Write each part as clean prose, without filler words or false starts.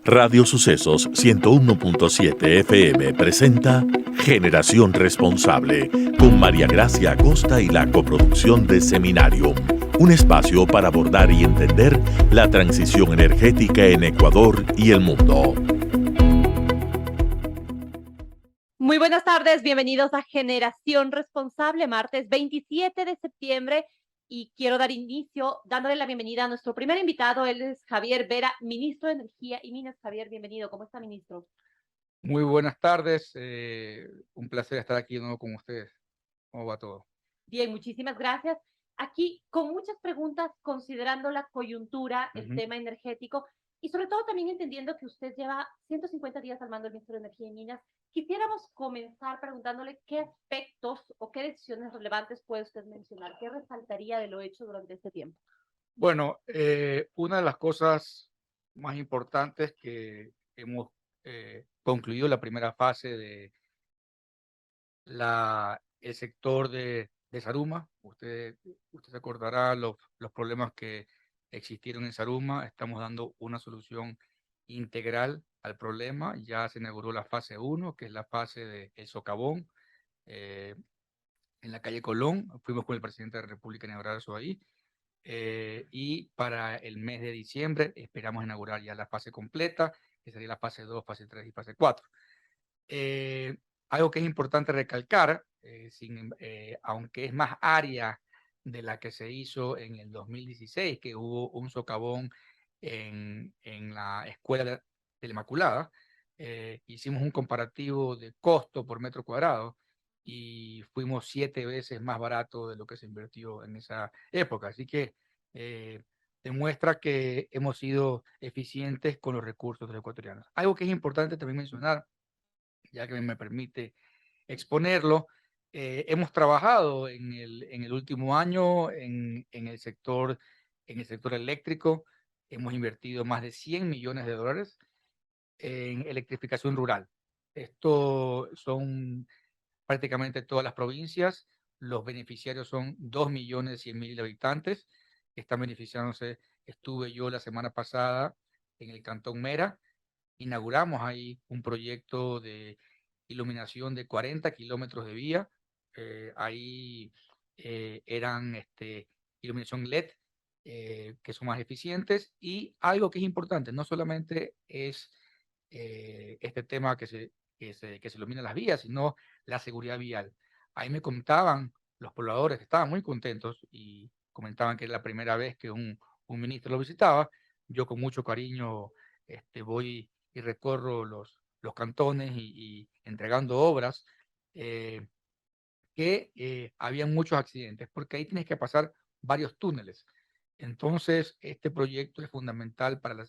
Radio Sucesos 101.7 FM presenta Generación Responsable con María Gracia Acosta y la coproducción de Seminarium, un espacio para abordar y entender la transición energética en Ecuador y el mundo. Muy buenas tardes, bienvenidos a Generación Responsable, martes 27 de septiembre. Y quiero dar inicio dándole la bienvenida a nuestro primer invitado. Él es Javier Vera, ministro de Energía y Minas. Javier, bienvenido. ¿Cómo está, ministro? Muy buenas tardes. Un placer estar aquí de nuevo con ustedes. ¿Cómo va todo? Bien, muchísimas gracias. Aquí con muchas preguntas, considerando la coyuntura, el tema energético y sobre todo también entendiendo que usted lleva 150 días al mando del Ministerio de Energía y Minas. Quisiéramos comenzar preguntándole qué aspectos o qué decisiones relevantes puede usted mencionar, qué resaltaría de lo hecho durante este tiempo. Bueno, una de las cosas más importantes que hemos concluido la primera fase de el sector de Saruma. Usted se acordará los problemas que existieron en Saruma. Estamos dando una solución integral al problema. Ya se inauguró la fase 1, que es la fase del socavón, en la calle Colón. Fuimos con el presidente de la República a inaugurar eso ahí. Y para el mes de diciembre esperamos inaugurar ya la fase completa, que sería la fase 2, fase 3 y fase 4. Algo que es importante recalcar, aunque es más área de la que se hizo en el 2016, que hubo un socavón en la Escuela de la Inmaculada. Hicimos un comparativo de costo por metro cuadrado y fuimos 7 veces más barato de lo que se invirtió en esa época. Así que demuestra que hemos sido eficientes con los recursos de los ecuatorianos. Algo que es importante también mencionar, ya que me permite exponerlo, hemos trabajado en el último año en el sector eléctrico. Hemos invertido más de 100 millones de dólares en electrificación rural. Esto son prácticamente todas las provincias. Los beneficiarios son 2.100.000 habitantes que están beneficiándose. Estuve yo la semana pasada en el Cantón Mera. Inauguramos ahí un proyecto de iluminación de 40 kilómetros de vía. Ahí eran iluminación LED, que son más eficientes. Y algo que es importante, no solamente es este tema que se ilumina las vías, sino la seguridad vial. Ahí me contaban los pobladores que estaban muy contentos y comentaban que era la primera vez que un ministro lo visitaba. Yo con mucho cariño voy y recorro los cantones y entregando obras, que habían muchos accidentes, porque ahí tienes que pasar varios túneles. Entonces, este proyecto es fundamental para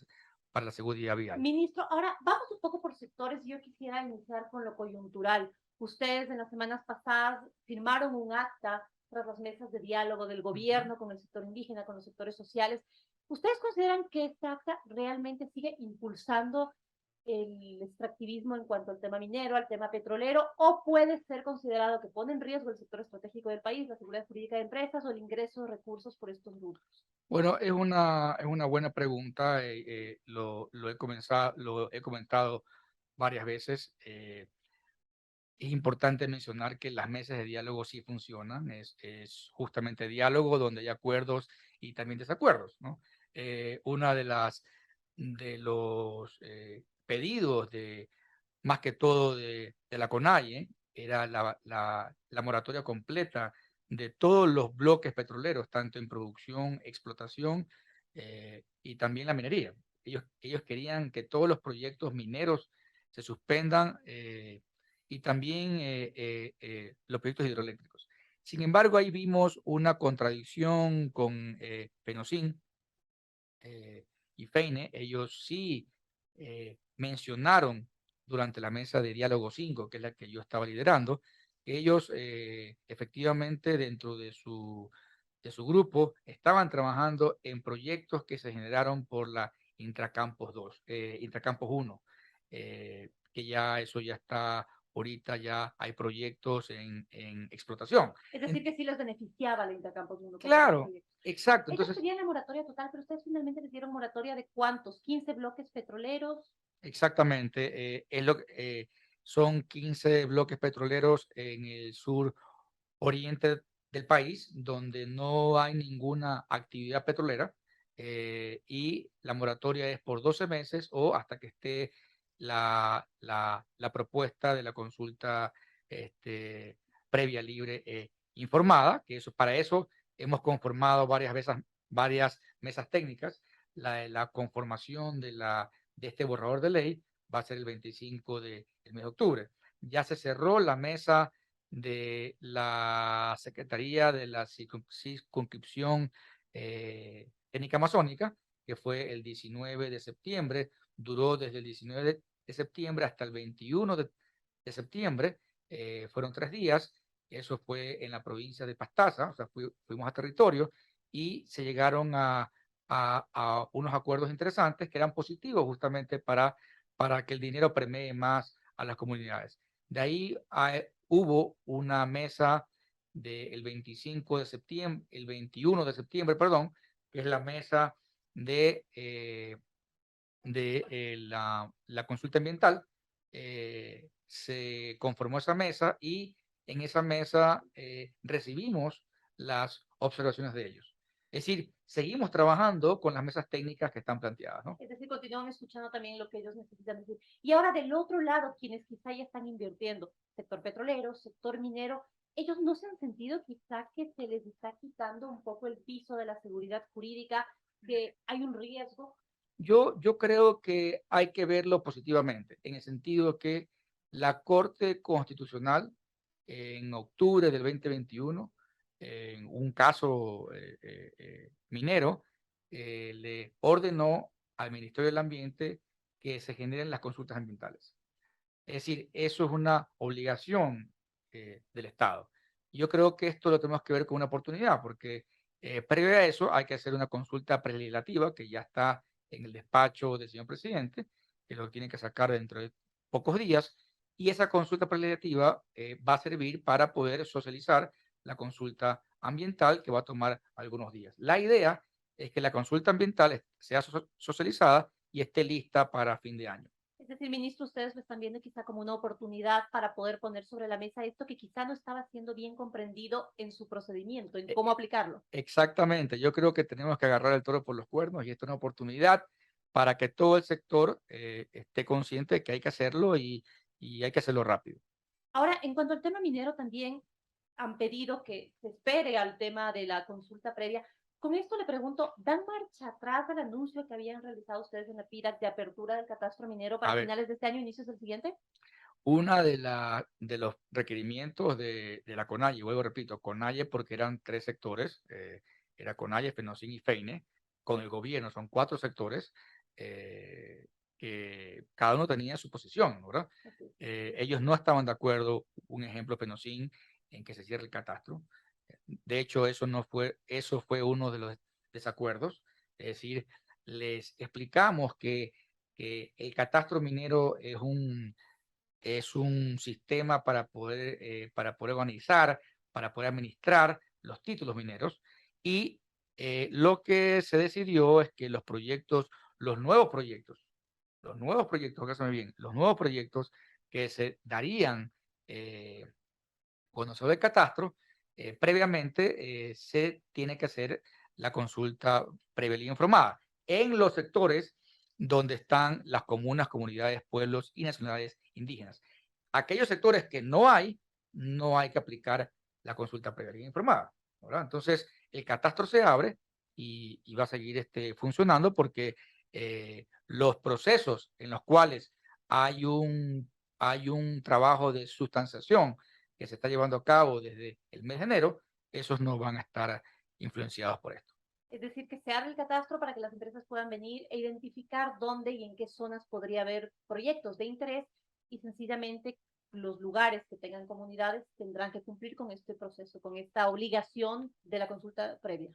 la seguridad vial. Ministro, ahora vamos un poco por sectores. Yo quisiera iniciar con lo coyuntural. Ustedes en las semanas pasadas firmaron un acta tras las mesas de diálogo del gobierno con el sector indígena, con los sectores sociales. ¿Ustedes consideran que esta acta realmente sigue impulsando el extractivismo en cuanto al tema minero, al tema petrolero, o puede ser considerado que pone en riesgo el sector estratégico del país, la seguridad jurídica de empresas o el ingreso de recursos por estos grupos? Bueno, es una buena pregunta. Lo he comentado varias veces. Es importante mencionar que las mesas de diálogo sí funcionan. Es justamente diálogo donde hay acuerdos y también desacuerdos, ¿no? Una de los pedidos más que todo de la CONAIE era la moratoria completa de todos los bloques petroleros, tanto en producción, explotación, y también la minería. Ellos querían que todos los proyectos mineros se suspendan, y también los proyectos hidroeléctricos. Sin embargo, ahí vimos una contradicción con Penosín y Feine. Ellos sí mencionaron durante la mesa de diálogo 5, que es la que yo estaba liderando, que ellos efectivamente dentro de su grupo estaban trabajando en proyectos que se generaron por la Intracampos 1, que ya eso ya está ahorita ya hay proyectos en explotación. Es decir, que sí les beneficiaba la Intercampus Mundo. Claro, exacto. Ellos Entonces, pedían la moratoria total, pero ustedes finalmente les dieron moratoria de ¿cuántos? ¿15 bloques petroleros? exactamente, son 15 bloques petroleros en el sur oriente del país, donde no hay ninguna actividad petrolera, y la moratoria es por 12 meses o hasta que esté la propuesta de la consulta previa, libre e informada, que eso, para eso hemos conformado varias mesas técnicas. La conformación de este borrador de ley va a ser el 25 del mes de octubre. Ya se cerró la mesa de la Secretaría de la Circunscripción Técnica Amazónica, que fue el 19 de septiembre, duró desde el 19 de septiembre hasta el 21 de septiembre, fueron 3 días. Eso fue en la provincia de Pastaza, o sea, fuimos a territorio y se llegaron a unos acuerdos interesantes que eran positivos justamente para que el dinero permee más a las comunidades. De ahí hubo una mesa del 25 de septiembre, el 21 de septiembre, perdón, que es la mesa de la consulta ambiental. Se conformó esa mesa y en esa mesa recibimos las observaciones de ellos. Es decir, seguimos trabajando con las mesas técnicas que están planteadas, ¿no? Es decir, continúan escuchando también lo que ellos necesitan decir. Y ahora del otro lado, quienes quizá ya están invirtiendo, sector petrolero, sector minero, ellos no se han sentido quizá que se les está quitando un poco el piso de la seguridad jurídica, que hay un riesgo. Yo creo que hay que verlo positivamente, en el sentido que la Corte Constitucional en octubre del 2021, en un caso minero, le ordenó al Ministerio del Ambiente que se generen las consultas ambientales. Es decir, eso es una obligación del Estado. Yo creo que esto lo tenemos que ver con una oportunidad, porque previo a eso hay que hacer una consulta prelegislativa que ya está en el despacho del señor presidente, que lo tiene que sacar dentro de pocos días, y esa consulta prelegislativa va a servir para poder socializar la consulta ambiental, que va a tomar algunos días. La idea es que la consulta ambiental sea socializada y esté lista para fin de año. Es decir, ministro, ustedes lo están viendo quizá como una oportunidad para poder poner sobre la mesa esto que quizá no estaba siendo bien comprendido en su procedimiento, en cómo aplicarlo. Exactamente, yo creo que tenemos que agarrar el toro por los cuernos y esta es una oportunidad para que todo el sector esté consciente de que hay que hacerlo y hay que hacerlo rápido. Ahora, en cuanto al tema minero, también han pedido que se espere al tema de la consulta previa. Con esto le pregunto, ¿dan marcha atrás al anuncio que habían realizado ustedes en la PIRAC de apertura del catastro minero para A ver, finales de este año, inicios del siguiente? una de los requerimientos de la CONAIE, vuelvo repito, CONAIE porque eran 3 sectores, era CONAIE, FENOCIN y FEINE, con el gobierno son 4 sectores, que cada uno tenía su posición, ¿verdad? Okay. Ellos no estaban de acuerdo, un ejemplo, FENOCIN, en que se cierre el catastro. De hecho, eso fue uno de los desacuerdos. Es decir, les explicamos que el catastro minero es un sistema para poder organizar, para poder administrar los títulos mineros. Y lo que se decidió es que los nuevos proyectos, oígame bien, los nuevos proyectos que se darían conocer el catastro, previamente se tiene que hacer la consulta previa y informada en los sectores donde están las comunas, comunidades, pueblos y nacionalidades indígenas. Aquellos sectores que no hay que aplicar la consulta previa y informada, ¿verdad? Entonces, el catastro se abre y va a seguir funcionando porque los procesos en los cuales hay un trabajo de sustanciación que se está llevando a cabo desde el mes de enero, esos no van a estar influenciados por esto. Es decir, que se abre el catastro para que las empresas puedan venir e identificar dónde y en qué zonas podría haber proyectos de interés y sencillamente los lugares que tengan comunidades tendrán que cumplir con este proceso, con esta obligación de la consulta previa.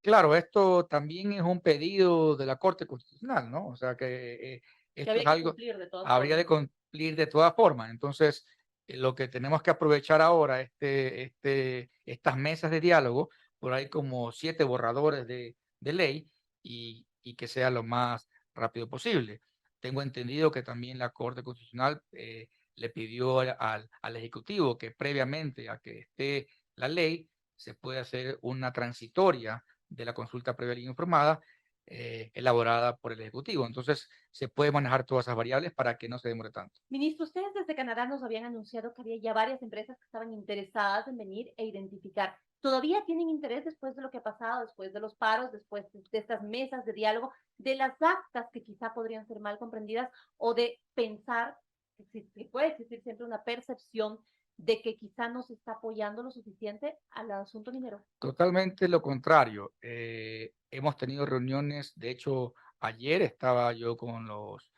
Claro, esto también es un pedido de la Corte Constitucional, ¿no? O sea que esto es algo, cumplir de todas habría formas. de cumplir de todas formas. Entonces, lo que tenemos que aprovechar ahora, estas mesas de diálogo, por ahí como 7 borradores de ley y que sea lo más rápido posible. Tengo entendido que también la Corte Constitucional le pidió al Ejecutivo que previamente a que esté la ley se puede hacer una transitoria de la consulta previa y informada elaborada por el Ejecutivo. Entonces, se puede manejar todas esas variables para que no se demore tanto. Ministro, ustedes desde Canadá nos habían anunciado que había ya varias empresas que estaban interesadas en venir e identificar. ¿Todavía tienen interés después de lo que ha pasado, después de los paros, después de estas mesas de diálogo, de las actas que quizá podrían ser mal comprendidas o de pensar que puede existir siempre una percepción de que quizá no se está apoyando lo suficiente al asunto minero? Totalmente lo contrario. Hemos tenido reuniones, de hecho, ayer estaba yo con los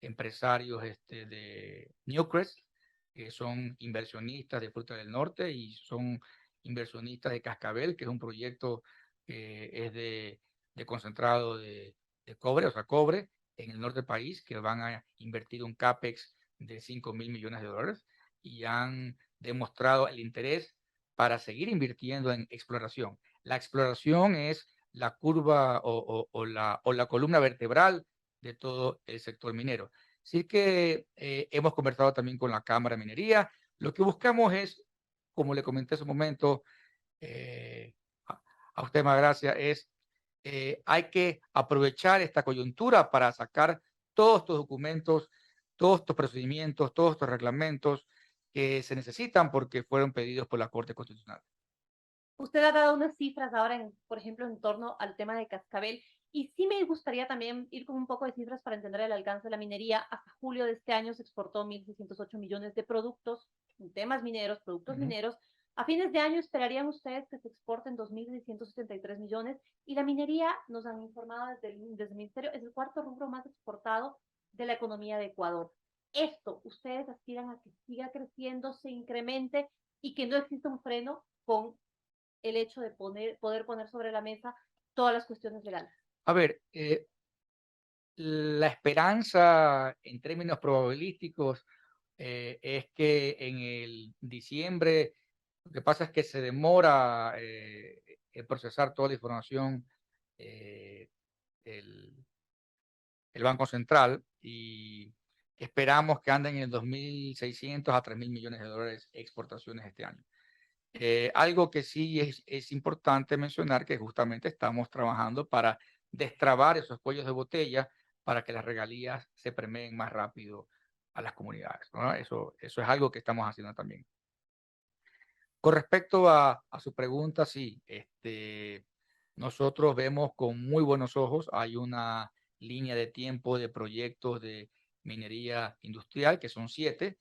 empresarios de Newcrest, que son inversionistas de Fruta del Norte y son inversionistas de Cascabel, que es un proyecto que es de concentrado de cobre, o sea, cobre en el norte del país, que van a invertir un CAPEX de 5.000 millones de dólares y han demostrado el interés para seguir invirtiendo en exploración. La exploración es la curva o la columna vertebral de todo el sector minero. Así que hemos conversado también con la Cámara de Minería. Lo que buscamos es, como le comenté hace un momento, eh, a, a usted, más gracias, es hay que aprovechar esta coyuntura para sacar todos estos documentos, todos estos procedimientos, todos estos reglamentos que se necesitan porque fueron pedidos por la Corte Constitucional. Usted ha dado unas cifras ahora, por ejemplo, en torno al tema de Cascabel, y sí me gustaría también ir con un poco de cifras para entender el alcance de la minería. Hasta julio de este año se exportó 1.608 millones de productos, en temas mineros, productos mineros. A fines de año esperarían ustedes que se exporten 2.673 millones, y la minería, nos han informado desde el Ministerio, es el cuarto rubro más exportado de la economía de Ecuador. Esto, ustedes aspiran a que siga creciendo, se incremente y que no exista un freno con el hecho de poder poner sobre la mesa todas las cuestiones legales. A ver, la esperanza en términos probabilísticos es que en el diciembre, lo que pasa es que se demora en procesar toda la información eh, el, el Banco Central y esperamos que anden en 2.600 a 3.000 millones de dólares exportaciones este año. Algo que sí es importante mencionar que justamente estamos trabajando para destrabar esos cuellos de botella para que las regalías se permeen más rápido a las comunidades, ¿no? Eso es algo que estamos haciendo también. Con respecto a su pregunta, sí, nosotros vemos con muy buenos ojos, hay una línea de tiempo de proyectos de minería industrial, que son siete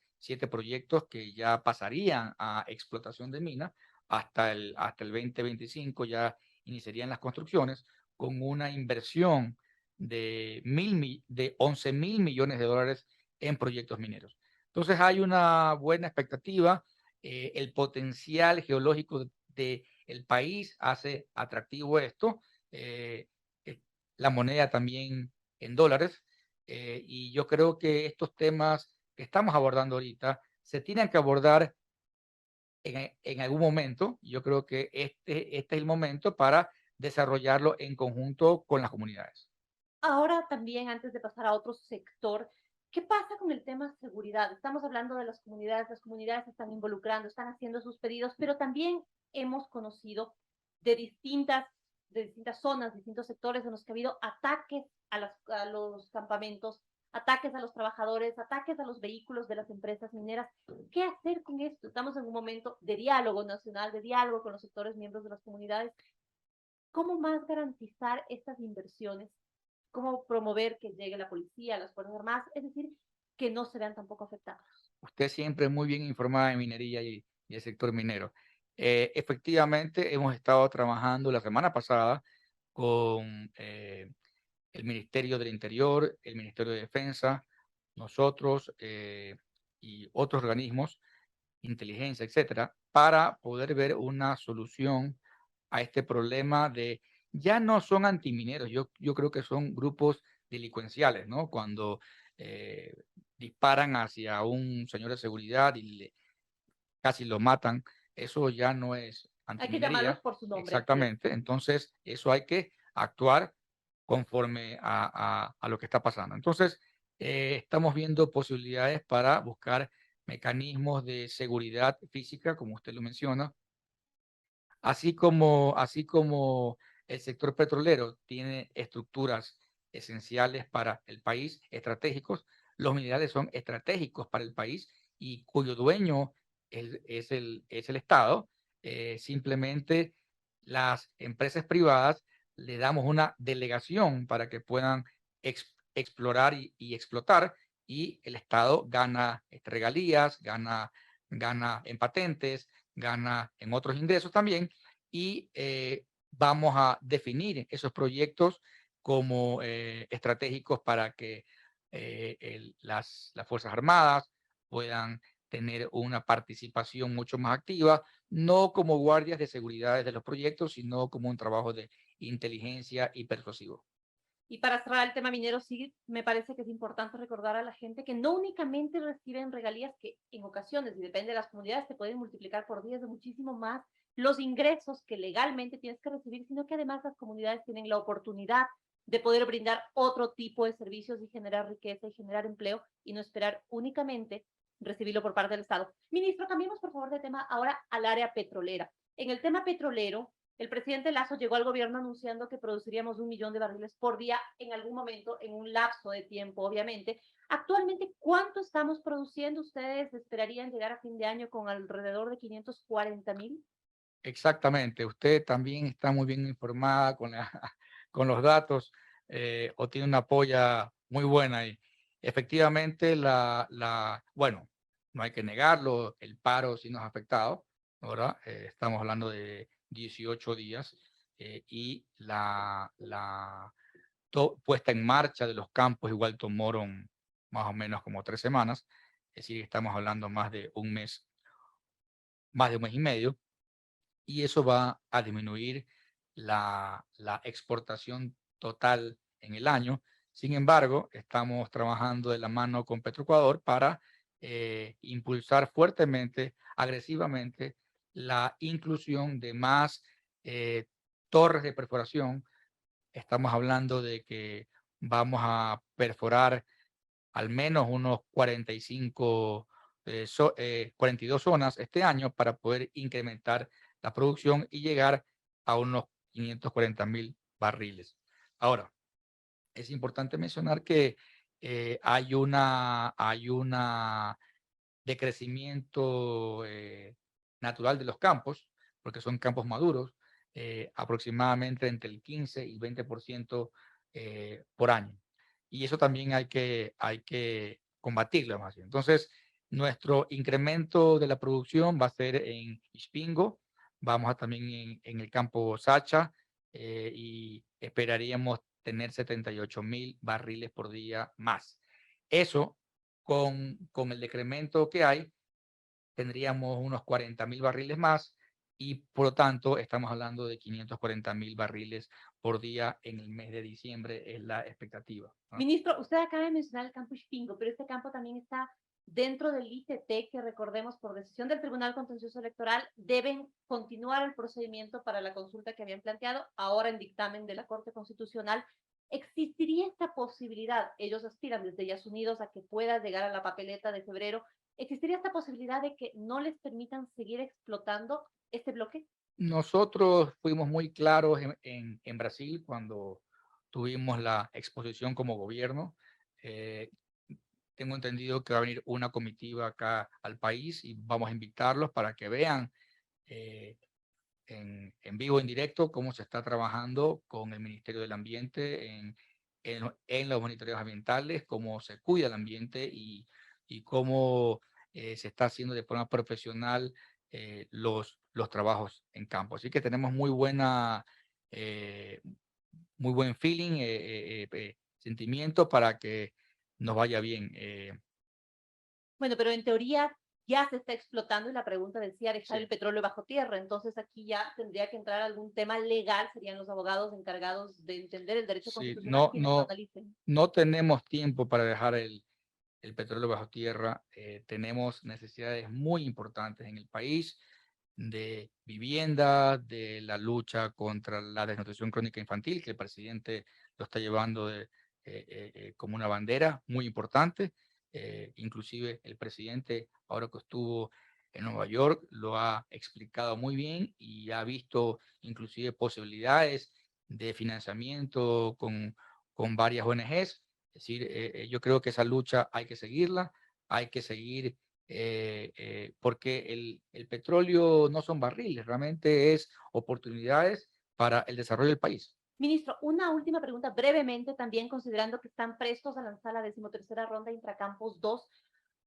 proyectos que ya pasarían a explotación de minas hasta el 2025, ya iniciarían las construcciones con una inversión de 11.000 millones de dólares en proyectos mineros. Entonces hay una buena expectativa. El potencial geológico del país hace atractivo esto, la moneda también en dólares, y yo creo que estos temas que estamos abordando ahorita se tienen que abordar en algún momento. Yo creo que este es el momento para desarrollarlo en conjunto con las comunidades. Ahora también, antes de pasar a otro sector, ¿qué pasa con el tema seguridad? Estamos hablando de las comunidades se están involucrando, están haciendo sus pedidos, pero también hemos conocido de distintas zonas, distintos sectores en los que ha habido ataques a los campamentos, ataques a los trabajadores, ataques a los vehículos de las empresas mineras. ¿Qué hacer con esto? Estamos en un momento de diálogo nacional, de diálogo con los sectores miembros de las comunidades. ¿Cómo más garantizar estas inversiones? ¿Cómo promover que llegue la policía, las Fuerzas Armadas? Es decir, que no se vean tampoco afectados. Usted siempre es muy bien informada de minería y el sector minero. Efectivamente, hemos estado trabajando la semana pasada con el Ministerio del Interior, el Ministerio de Defensa, nosotros y otros organismos, inteligencia, etcétera, para poder ver una solución a este problema de, ya no son antimineros, yo creo que son grupos delincuenciales, ¿no? Cuando disparan hacia un señor de seguridad y casi lo matan, eso ya no es Hay que llamarlos antiminería. por su nombre. Exactamente. Entonces, eso hay que actuar conforme a lo que está pasando. Entonces, estamos viendo posibilidades para buscar mecanismos de seguridad física, como usted lo menciona, así como el sector petrolero tiene estructuras esenciales para el país, estratégicos, los minerales son estratégicos para el país y cuyo dueño es el Estado. Simplemente las empresas privadas le damos una delegación para que puedan explorar y explotar, y el Estado gana regalías, gana en patentes, gana en otros ingresos también, y vamos a definir esos proyectos como estratégicos para que las Fuerzas Armadas puedan tener una participación mucho más activa, no como guardias de seguridad de los proyectos, sino como un trabajo de inteligencia y persuasivo. Y para cerrar el tema minero, sí me parece que es importante recordar a la gente que no únicamente reciben regalías que en ocasiones, y depende de las comunidades, te pueden multiplicar por 10 de muchísimo más los ingresos que legalmente tienes que recibir, sino que además las comunidades tienen la oportunidad de poder brindar otro tipo de servicios y generar riqueza y generar empleo y no esperar únicamente recibirlo por parte del Estado. Ministro, cambiemos por favor de tema ahora al área petrolera. En el tema petrolero, el presidente Lasso llegó al gobierno anunciando que produciríamos 1 millón de barriles por día en algún momento, en un lapso de tiempo, obviamente. Actualmente, ¿cuánto estamos produciendo? ¿Ustedes esperarían llegar a fin de año con alrededor de 540,000? Exactamente, usted también está muy bien informada con los datos, o tiene una polla muy buena ahí. Efectivamente, bueno, no hay que negarlo, el paro sí nos ha afectado, ¿verdad? Estamos hablando de 18 días, y la puesta en marcha de los campos igual tomaron más o menos como 3 semanas, es decir, estamos hablando más de un mes y medio, y eso va a disminuir la exportación total en el año. Sin embargo, estamos trabajando de la mano con Petroecuador para impulsar fuertemente, agresivamente, la inclusión de más torres de perforación. Estamos hablando de que vamos a perforar al menos unos 42 zonas este año para poder incrementar la producción y llegar a unos 540,000 barriles. Ahora, es importante mencionar que hay una decrecimiento natural de los campos, porque son campos maduros, aproximadamente entre el 15 y 20% por año. Y eso también hay que combatirlo más bien. Entonces, nuestro incremento de la producción va a ser en Ispingo, vamos a también en el campo Sacha, y esperaríamos tener 78,000 barriles por día más. Eso con el decremento que hay, tendríamos unos 40,000 barriles más, y por lo tanto estamos hablando de 540,000 barriles por día en el mes de diciembre, es la expectativa, ¿no? Ministro, usted acaba de mencionar el campo Ispingo, pero este campo también está dentro del ITT, que recordemos por decisión del Tribunal Contencioso Electoral deben continuar el procedimiento para la consulta que habían planteado, ahora en dictamen de la Corte Constitucional. ¿Existiría esta posibilidad? Ellos aspiran desde Yas Unidos a que pueda llegar a la papeleta de febrero. ¿Existiría esta posibilidad de que no les permitan seguir explotando este bloque? Nosotros fuimos muy claros en Brasil cuando tuvimos la exposición como gobierno. Eh, Tengo entendido que va a venir una comitiva acá al país y vamos a invitarlos para que vean eh, en vivo, en directo, cómo se está trabajando con el Ministerio del Ambiente en los monitoreos ambientales, cómo se cuida el ambiente y cómo se está haciendo de forma profesional los trabajos en campo. Así que tenemos eh, muy buen feeling, sentimiento para que nos vaya bien. Bueno, pero en teoría ya se está explotando y la pregunta decía dejar Sí. el petróleo bajo tierra. Entonces aquí ya tendría que entrar algún tema legal, serían los abogados encargados de entender el derecho Sí, constitucional no, quienes lo no, analicen. no tenemos tiempo para dejar el petróleo bajo tierra. Tenemos necesidades muy importantes en el país de vivienda, de la lucha contra la desnutrición crónica infantil, que el presidente lo está llevando como una bandera muy importante. Inclusive el presidente, ahora que estuvo en Nueva York, lo ha explicado muy bien y ha visto inclusive posibilidades de financiamiento con varias ONGs. Es decir, yo creo que esa lucha hay que seguirla, hay que seguir porque el petróleo no son barriles, realmente es oportunidades para el desarrollo del país. Ministro, una última pregunta brevemente también, considerando que están prestos a lanzar la 13ª ronda Intracampos 2.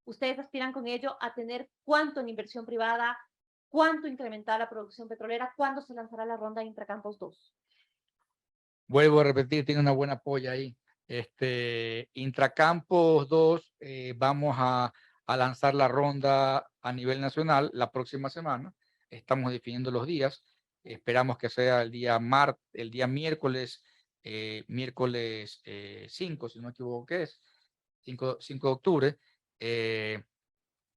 ¿Ustedes aspiran con ello a tener cuánto en inversión privada, cuánto incrementar la producción petrolera, cuándo se lanzará la ronda Intracampos 2? Vuelvo a repetir, tiene una buena apoyo ahí. Intracampos 2, vamos a lanzar la ronda a nivel nacional la próxima semana. Estamos definiendo los días. Esperamos que sea el día miércoles, miércoles 5, si no me equivoco, que es 5 de octubre.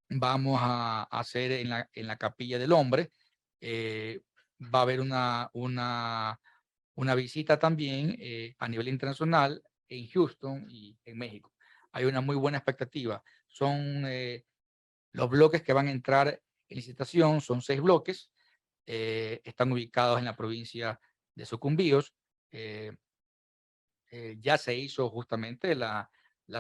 Vamos a hacer en la Capilla del Hombre. Va a haber una visita también a nivel internacional en Houston y en México. Hay una muy buena expectativa. Son los bloques que van a entrar en licitación, son 6 bloques. Están ubicados en la provincia de Sucumbíos. Ya se hizo justamente la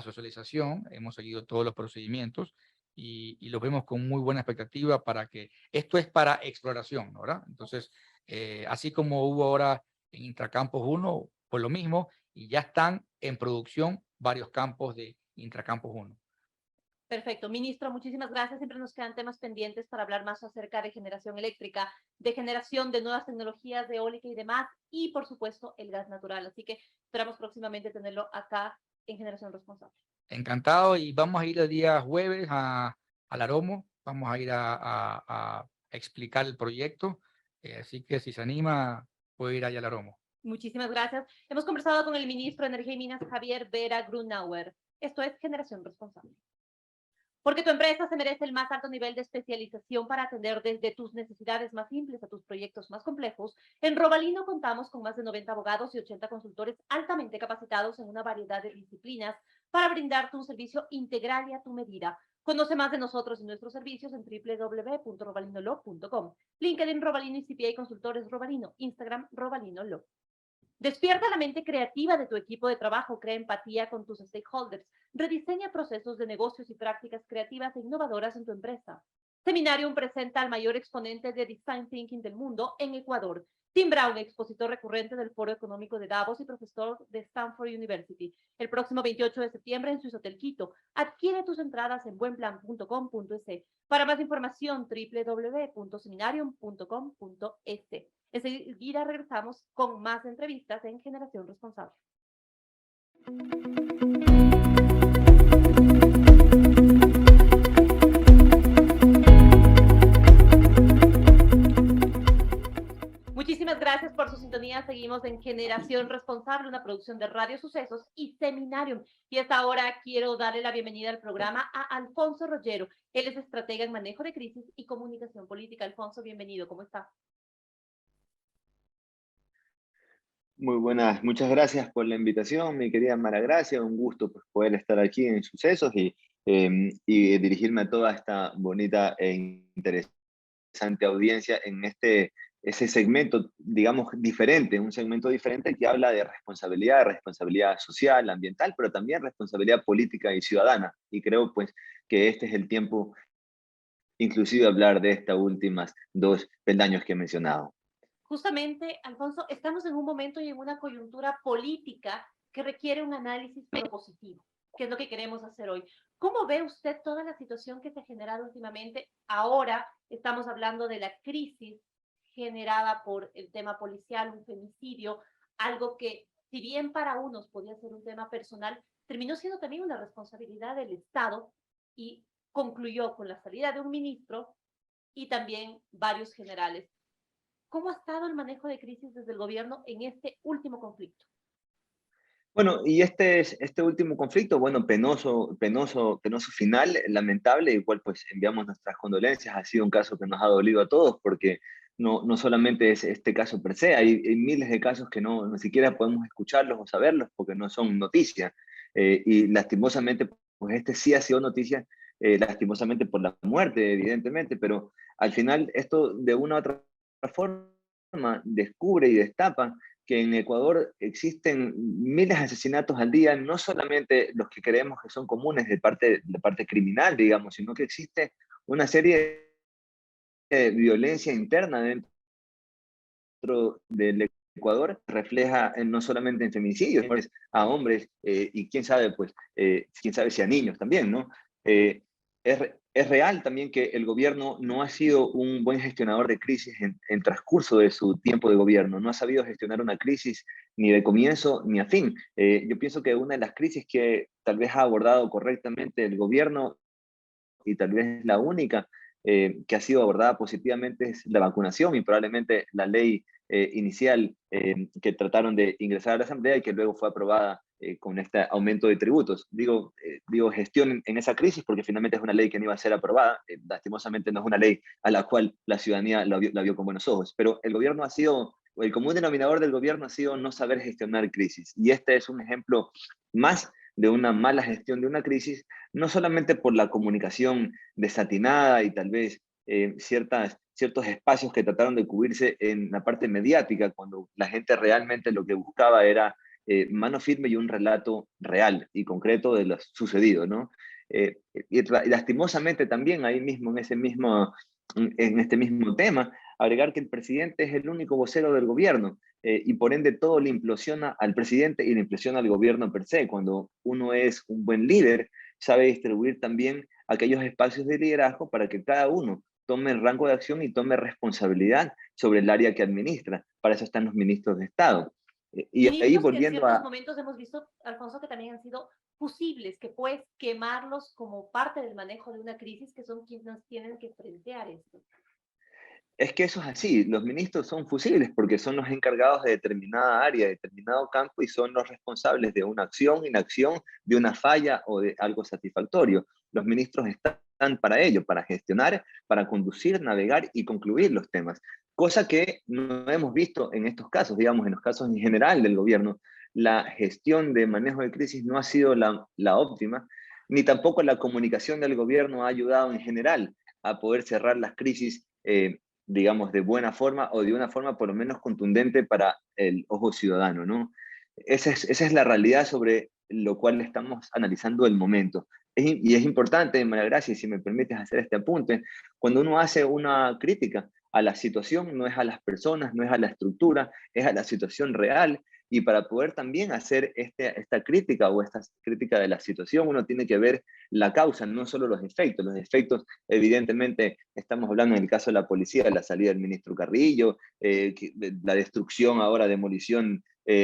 socialización, hemos seguido todos los procedimientos y los vemos con muy buena expectativa para que esto es para exploración, ¿verdad? Entonces, así como hubo ahora en Intracampos 1, pues lo mismo, y ya están en producción varios campos de Intracampos 1. Perfecto. Ministro, muchísimas gracias. Siempre nos quedan temas pendientes para hablar más acerca de generación eléctrica, de generación de nuevas tecnologías de eólica y demás, y por supuesto el gas natural. Así que esperamos próximamente tenerlo acá en Generación Responsable. Encantado, y vamos a ir el día jueves al Aromo, vamos a ir a explicar el proyecto, así que si se anima, puede ir allá al Aromo. Muchísimas gracias. Hemos conversado con el ministro de Energía y Minas, Javier Vera Grunauer. Esto es Generación Responsable. Porque tu empresa se merece el más alto nivel de especialización para atender desde tus necesidades más simples a tus proyectos más complejos. En Robalino contamos con más de 90 abogados y 80 consultores altamente capacitados en una variedad de disciplinas para brindarte un servicio integral y a tu medida. Conoce más de nosotros y nuestros servicios en www.robalinolog.com. LinkedIn Robalino y CPA Consultores Robalino. Instagram Robalino Law. Despierta la mente creativa de tu equipo de trabajo, crea empatía con tus stakeholders, rediseña procesos de negocios y prácticas creativas e innovadoras en tu empresa. Seminarium presenta al mayor exponente de Design Thinking del mundo en Ecuador, Tim Brown, expositor recurrente del Foro Económico de Davos y profesor de Stanford University. El próximo 28 de septiembre en Suizo Hotel Quito. Adquiere tus entradas en buenplan.com.es. Para más información, www.seminarium.com.es. Enseguida regresamos con más entrevistas en Generación Responsable. Muchísimas gracias por su sintonía. Seguimos en Generación Responsable, una producción de Radio Sucesos y Seminarium. Y hasta ahora quiero darle la bienvenida al programa a Alfonso Rollero. Él es estratega en manejo de crisis y comunicación política. Alfonso, bienvenido. ¿Cómo está? Muy buenas, muchas gracias por la invitación, mi querida Mara Gracia. Un gusto pues, poder estar aquí en Sucesos y dirigirme a toda esta bonita e interesante audiencia en ese segmento, digamos, diferente, un segmento diferente que habla de responsabilidad social, ambiental, pero también responsabilidad política y ciudadana. Y creo pues que este es el tiempo, inclusive, hablar de estas últimas 2 peldaños que he mencionado. Justamente, Alfonso, estamos en un momento y en una coyuntura política que requiere un análisis propositivo, que es lo que queremos hacer hoy. ¿Cómo ve usted toda la situación que se ha generado últimamente? Ahora estamos hablando de la crisis generada por el tema policial, un femicidio, algo que, si bien para unos podía ser un tema personal, terminó siendo también una responsabilidad del Estado y concluyó con la salida de un ministro y también varios generales. ¿Cómo ha estado el manejo de crisis desde el gobierno en este último conflicto? Bueno, y este último conflicto, bueno, penoso final, lamentable, igual pues enviamos nuestras condolencias, ha sido un caso que nos ha dolido a todos porque no solamente es este caso per se, hay miles de casos que no siquiera podemos escucharlos o saberlos porque no son noticias. Y lastimosamente, pues este sí ha sido noticia, lastimosamente por la muerte, evidentemente, pero al final esto de una u otra forma descubre y destapa que en Ecuador existen miles de asesinatos al día, no solamente los que creemos que son comunes de parte criminal, digamos, sino que existe una serie de violencia interna dentro del Ecuador, refleja no solamente en feminicidios, pues, a hombres y quién sabe, pues, quién sabe si a niños también, ¿no? Eh, es real también que el gobierno no ha sido un buen gestionador de crisis en transcurso de su tiempo de gobierno, no ha sabido gestionar una crisis ni de comienzo ni a fin. Yo pienso que una de las crisis que tal vez ha abordado correctamente el gobierno y tal vez la única que ha sido abordada positivamente es la vacunación y probablemente la ley inicial que trataron de ingresar a la Asamblea y que luego fue aprobada con este aumento de tributos. Digo gestión en esa crisis porque finalmente es una ley que no iba a ser aprobada. Lastimosamente no es una ley a la cual la ciudadanía la vio con buenos ojos, pero el gobierno ha sido, el común denominador del gobierno ha sido no saber gestionar crisis. Y este es un ejemplo más de una mala gestión de una crisis, no solamente por la comunicación desatinada y tal vez ciertos espacios que trataron de cubrirse en la parte mediática, cuando la gente realmente lo que buscaba era mano firme y un relato real y concreto de lo sucedido, ¿no? Y lastimosamente también ahí mismo, en este mismo tema, agregar que el presidente es el único vocero del gobierno y por ende todo le implosiona al presidente y le implosiona al gobierno per se. Cuando uno es un buen líder, sabe distribuir también aquellos espacios de liderazgo para que cada uno tome el rango de acción y tome responsabilidad sobre el área que administra. Para eso están los ministros de Estado. Y ahí Ministros que en volviendo ciertos a... momentos hemos visto, Alfonso, que también han sido fusibles, que puedes quemarlos como parte del manejo de una crisis, que son quienes tienen que frentear esto. Es que eso es así, los ministros son fusibles porque son los encargados de determinada área, de determinado campo y son los responsables de una acción, inacción, de una falla o de algo satisfactorio. Los ministros están para ello, para gestionar, para conducir, navegar y concluir los temas, cosa que no hemos visto en estos casos, digamos, en los casos en general del gobierno. La gestión de manejo de crisis no ha sido la óptima, ni tampoco la comunicación del gobierno ha ayudado en general a poder cerrar las crisis digamos, de buena forma o de una forma por lo menos contundente para el ojo ciudadano, ¿no? Esa es la realidad sobre lo cual estamos analizando el momento. Y es importante, María Gracia, si me permites hacer este apunte, cuando uno hace una crítica a la situación, no es a las personas, no es a la estructura, es a la situación real. Y para poder también hacer esta crítica o esta crítica de la situación, uno tiene que ver la causa, no solo los efectos. Los efectos, evidentemente, estamos hablando en el caso de la policía, de la salida del ministro Carrillo, la destrucción, ahora demolición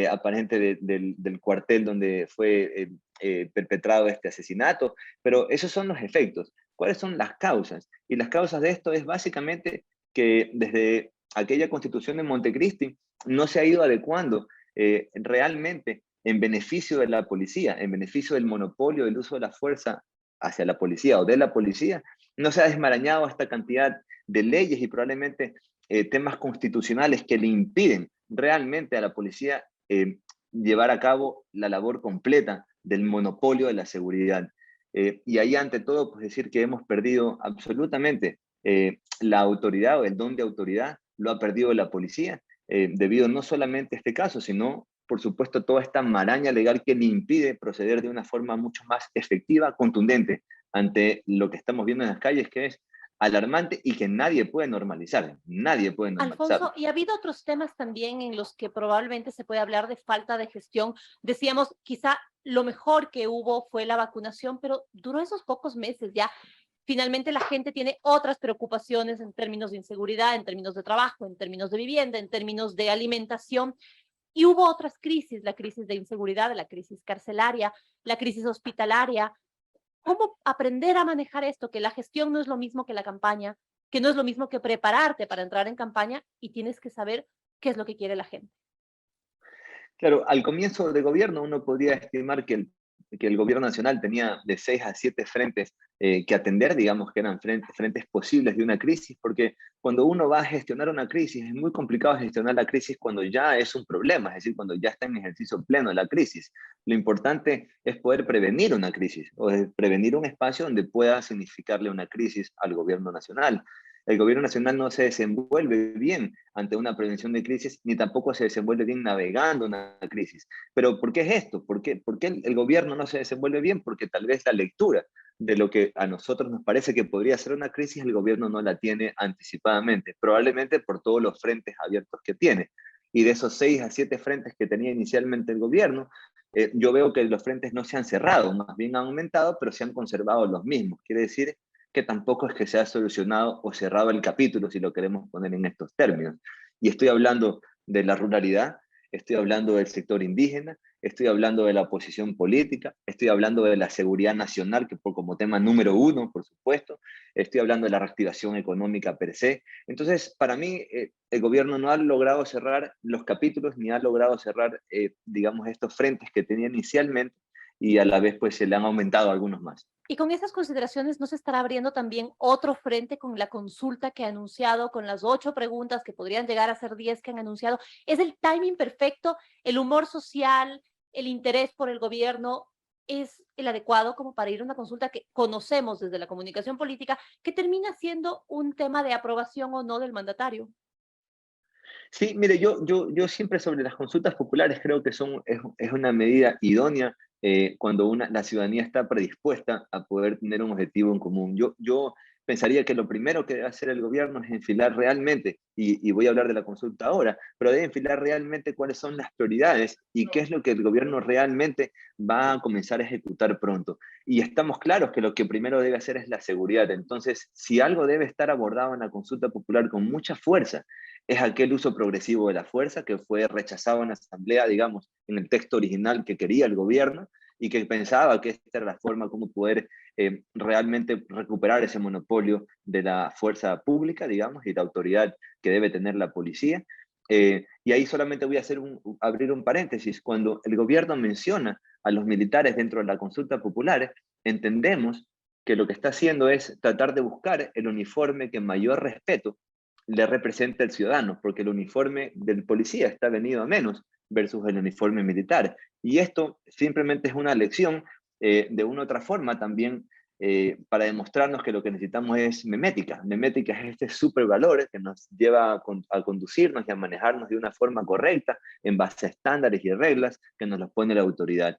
aparente del cuartel donde fue perpetrado este asesinato, pero esos son los efectos. ¿Cuáles son las causas? Y las causas de esto es básicamente que desde aquella constitución de Montecristi no se ha ido adecuando realmente en beneficio de la policía, en beneficio del monopolio del uso de la fuerza hacia la policía o de la policía, no se ha desmarañado esta cantidad de leyes y probablemente temas constitucionales que le impiden realmente a la policía llevar a cabo la labor completa del monopolio de la seguridad. Y ahí ante todo, pues decir que hemos perdido absolutamente la autoridad o el don de autoridad, lo ha perdido la policía, debido no solamente a este caso, sino por supuesto toda esta maraña legal que le impide proceder de una forma mucho más efectiva, contundente, ante lo que estamos viendo en las calles, que es alarmante y que nadie puede normalizar, nadie puede normalizar. Alfonso, y ha habido otros temas también en los que probablemente se puede hablar de falta de gestión. Decíamos, quizá lo mejor que hubo fue la vacunación, pero duró esos pocos meses ya. Finalmente la gente tiene otras preocupaciones en términos de inseguridad, en términos de trabajo, en términos de vivienda, en términos de alimentación. Y hubo otras crisis, la crisis de inseguridad, la crisis carcelaria, la crisis hospitalaria. ¿Cómo aprender a manejar esto? Que la gestión no es lo mismo que la campaña, que no es lo mismo que prepararte para entrar en campaña y tienes que saber qué es lo que quiere la gente. Claro, al comienzo de gobierno uno podría estimar que el gobierno nacional tenía de 6 a 7 frentes que atender, digamos que eran frentes posibles de una crisis, porque cuando uno va a gestionar una crisis es muy complicado gestionar la crisis cuando ya es un problema, es decir, cuando ya está en ejercicio pleno la crisis. Lo importante es poder prevenir una crisis o prevenir un espacio donde pueda significarle una crisis al gobierno nacional. El gobierno nacional no se desenvuelve bien ante una prevención de crisis, ni tampoco se desenvuelve bien navegando una crisis. Pero ¿por qué es esto? ¿Por qué el gobierno no se desenvuelve bien? Porque tal vez la lectura de lo que a nosotros nos parece que podría ser una crisis, el gobierno no la tiene anticipadamente, probablemente por todos los frentes abiertos que tiene. Y de esos 6 a 7 frentes que tenía inicialmente el gobierno, yo veo que los frentes no se han cerrado, más bien han aumentado, pero se han conservado los mismos. Quiere decir que tampoco es que se ha solucionado o cerrado el capítulo, si lo queremos poner en estos términos. Y estoy hablando de la ruralidad, estoy hablando del sector indígena, estoy hablando de la oposición política, estoy hablando de la seguridad nacional, que como tema número 1, por supuesto, estoy hablando de la reactivación económica per se. Entonces, para mí, el gobierno no ha logrado cerrar los capítulos, ni ha logrado cerrar, digamos, estos frentes que tenía inicialmente, y a la vez pues se le han aumentado algunos más. Y con esas consideraciones, ¿no se estará abriendo también otro frente con la consulta que ha anunciado, con las 8 preguntas que podrían llegar a ser 10 que han anunciado? ¿Es el timing perfecto? ¿El humor social, el interés por el gobierno es el adecuado como para ir a una consulta que conocemos desde la comunicación política, que termina siendo un tema de aprobación o no del mandatario? Sí, mire, yo siempre sobre las consultas populares creo que es una medida idónea cuando la ciudadanía está predispuesta a poder tener un objetivo en común. Yo pensaría que lo primero que debe hacer el gobierno es enfilar realmente, y voy a hablar de la consulta ahora, pero debe enfilar realmente cuáles son las prioridades y qué es lo que el gobierno realmente va a comenzar a ejecutar pronto. Y estamos claros que lo que primero debe hacer es la seguridad. Entonces, si algo debe estar abordado en la consulta popular con mucha fuerza, es aquel uso progresivo de la fuerza que fue rechazado en la Asamblea, digamos, en el texto original que quería el gobierno y que pensaba que esta era la forma como poder realmente recuperar ese monopolio de la fuerza pública, digamos, y la autoridad que debe tener la policía. Y ahí solamente voy a abrir un paréntesis. Cuando el gobierno menciona a los militares dentro de la consulta popular, entendemos que lo que está haciendo es tratar de buscar el uniforme que mayor respeto le representa el ciudadano, porque el uniforme del policía está venido a menos versus el uniforme militar. Y esto simplemente es una lección de una u otra forma también para demostrarnos que lo que necesitamos es memética. Memética es este supervalor que nos lleva a conducirnos y a manejarnos de una forma correcta en base a estándares y reglas que nos los pone la autoridad.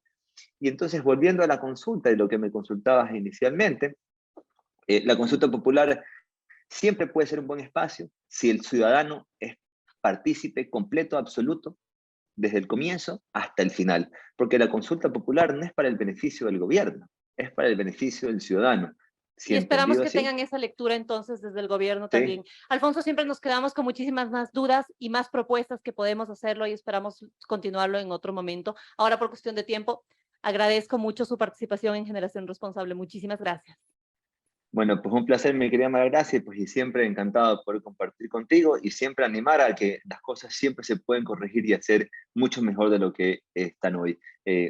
Y entonces, volviendo a la consulta y lo que me consultabas inicialmente, la consulta popular siempre puede ser un buen espacio si el ciudadano es partícipe completo, absoluto, desde el comienzo hasta el final, porque la consulta popular no es para el beneficio del gobierno, es para el beneficio del ciudadano. Si Y esperamos entendido que así, tengan esa lectura entonces desde el gobierno también. sí. Alfonso, siempre nos quedamos con muchísimas más dudas y más propuestas que podemos hacerlo y esperamos continuarlo en otro momento. Ahora, por cuestión de tiempo, agradezco mucho su participación en Generación Responsable. Muchísimas gracias. Bueno, pues un placer, mi querida María Gracia, pues y siempre encantado de poder compartir contigo y siempre animar a que las cosas siempre se pueden corregir y hacer mucho mejor de lo que están hoy.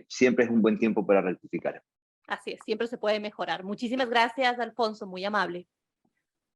Siempre es un buen tiempo para rectificar. Así es, siempre se puede mejorar. Muchísimas gracias, Alfonso, muy amable.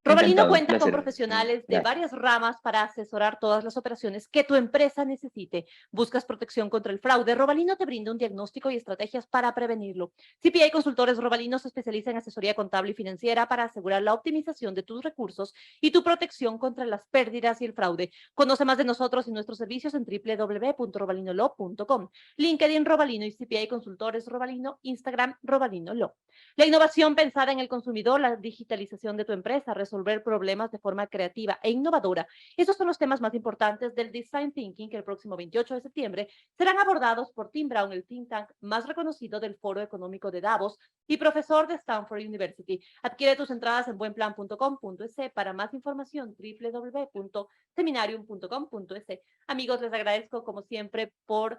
Robalino Encantado, un cuenta con placer. profesionales de Gracias. varias ramas para asesorar todas las operaciones que tu empresa necesite. ¿Buscas protección contra el fraude? Robalino te brinda un diagnóstico y estrategias para prevenirlo. CPA Consultores Robalino se especializa en asesoría contable y financiera para asegurar la optimización de tus recursos y tu protección contra las pérdidas y el fraude. Conoce más de nosotros y nuestros servicios en www.robalinolaw.com. LinkedIn Robalino y CPA Consultores Robalino, Instagram Robalino Law. La innovación pensada en el consumidor, la digitalización de tu empresa, resolver problemas de forma creativa e innovadora. Esos son los temas más importantes del Design Thinking que el próximo 28 de septiembre serán abordados por Tim Brown, el think tank más reconocido del Foro Económico de Davos y profesor de Stanford University. Adquiere tus entradas en buenplan.com.es. Para más información, www.seminarium.com.es. Amigos, les agradezco como siempre por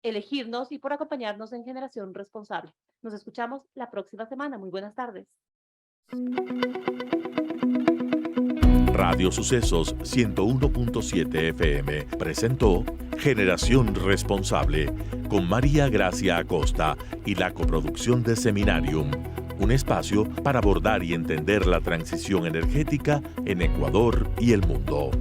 elegirnos y por acompañarnos en Generación Responsable. Nos escuchamos la próxima semana. Muy buenas tardes. Radio Sucesos 101.7 FM presentó Generación Responsable con María Gracia Acosta y la coproducción de Seminarium, un espacio para abordar y entender la transición energética en Ecuador y el mundo.